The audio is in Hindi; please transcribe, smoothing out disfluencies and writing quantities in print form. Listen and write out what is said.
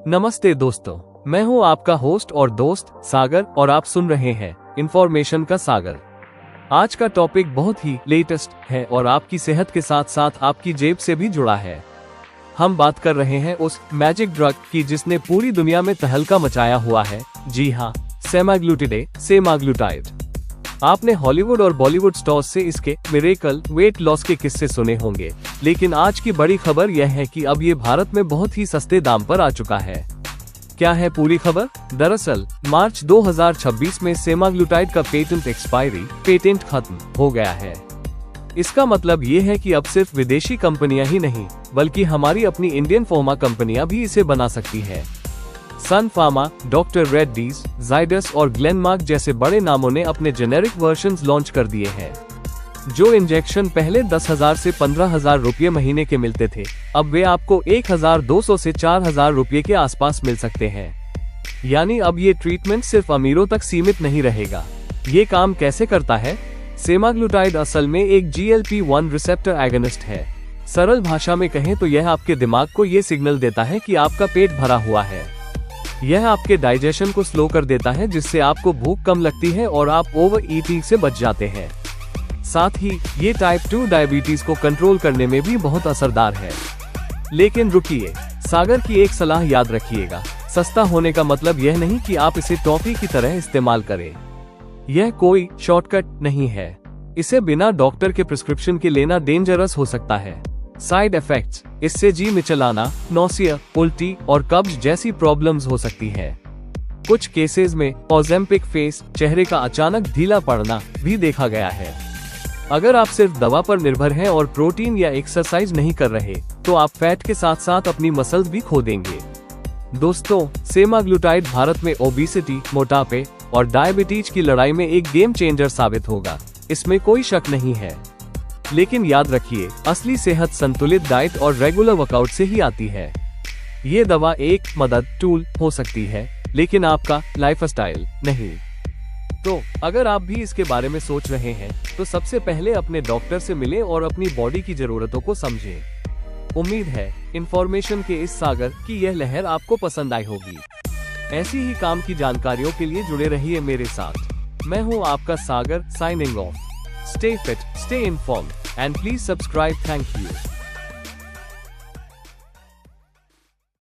नमस्ते दोस्तों, मैं हूं आपका होस्ट और दोस्त सागर और आप सुन रहे हैं इंफॉर्मेशन का सागर। आज का टॉपिक बहुत ही लेटेस्ट है और आपकी सेहत के साथ साथ आपकी जेब से भी जुड़ा है। हम बात कर रहे हैं उस मैजिक ड्रग की जिसने पूरी दुनिया में तहलका मचाया हुआ है। जी हाँ, सेमाग्लूटाइड। आपने हॉलीवुड और बॉलीवुड स्टार्स से इसके मिरेकल वेट लॉस के किस्से सुने होंगे, लेकिन आज की बड़ी खबर यह है कि अब ये भारत में बहुत ही सस्ते दाम पर आ चुका है। क्या है पूरी खबर? दरअसल मार्च 2026 में सेमाग्लूटाइड का पेटेंट खत्म हो गया है। इसका मतलब ये है कि अब सिर्फ विदेशी कंपनियां ही नहीं बल्कि हमारी अपनी इंडियन फार्मा कंपनियां भी इसे बना सकती है। सन फार्मा, डॉक्टर रेड्डीज, जाइडस और ग्लेनमार्क जैसे बड़े नामों ने अपने जेनेरिक वर्जन्स लॉन्च कर दिए हैं। जो इंजेक्शन पहले 10,000 से 15,000 रुपये महीने के मिलते थे, अब वे आपको 1,200 से 4,000 रुपये के आसपास मिल सकते हैं। यानी अब ये ट्रीटमेंट सिर्फ अमीरों तक सीमित नहीं रहेगा। ये काम कैसे करता है? सेमाग्लूटाइड असल में एक GLP-1 रिसेप्टर एगोनिस्ट है। सरल भाषा में कहें तो यह आपके दिमाग को ये सिग्नल देता है कि आपका पेट भरा हुआ है। यह आपके डाइजेशन को स्लो कर देता है, जिससे आपको भूख कम लगती है और आप ओवर ईटिंग से बच जाते हैं। साथ ही ये टाइप 2 डायबिटीज को कंट्रोल करने में भी बहुत असरदार है। लेकिन रुकिए, सागर की एक सलाह याद रखिएगा। सस्ता होने का मतलब यह नहीं कि आप इसे टॉफी की तरह इस्तेमाल करें। यह कोई शॉर्टकट नहीं है। इसे बिना डॉक्टर के प्रिस्क्रिप्शन के लेना डेंजरस हो सकता है। साइड इफेक्ट्स: इससे जी मिचलाना, नौसिया, उल्टी और कब्ज जैसी प्रॉब्लम्स हो सकती है। कुछ केसेस में ओज़ेम्पिक फेस, चेहरे का अचानक ढीला पड़ना भी देखा गया है। अगर आप सिर्फ दवा पर निर्भर हैं और प्रोटीन या एक्सरसाइज नहीं कर रहे, तो आप फैट के साथ साथ अपनी मसल्स भी खो देंगे। दोस्तों, सेमाग्लूटाइड भारत में ओबेसिटी, मोटापे और डायबिटीज की लड़ाई में एक गेम चेंजर साबित होगा, इसमें कोई शक नहीं है। लेकिन याद रखिए, असली सेहत संतुलित डाइट और रेगुलर वर्कआउट से ही आती है। ये दवा एक मदद टूल हो सकती है, लेकिन आपका लाइफस्टाइल नहीं। तो अगर आप भी इसके बारे में सोच रहे हैं, तो सबसे पहले अपने डॉक्टर से मिलें और अपनी बॉडी की जरूरतों को समझें। उम्मीद है इंफॉर्मेशन के इस सागर की यह लहर आपको पसंद आई होगी। ऐसी ही काम की जानकारियों के लिए जुड़े रहिए मेरे साथ। मैं हूँ आपका Sagar, signing off. Stay fit, stay informed, and please subscribe. Thank you.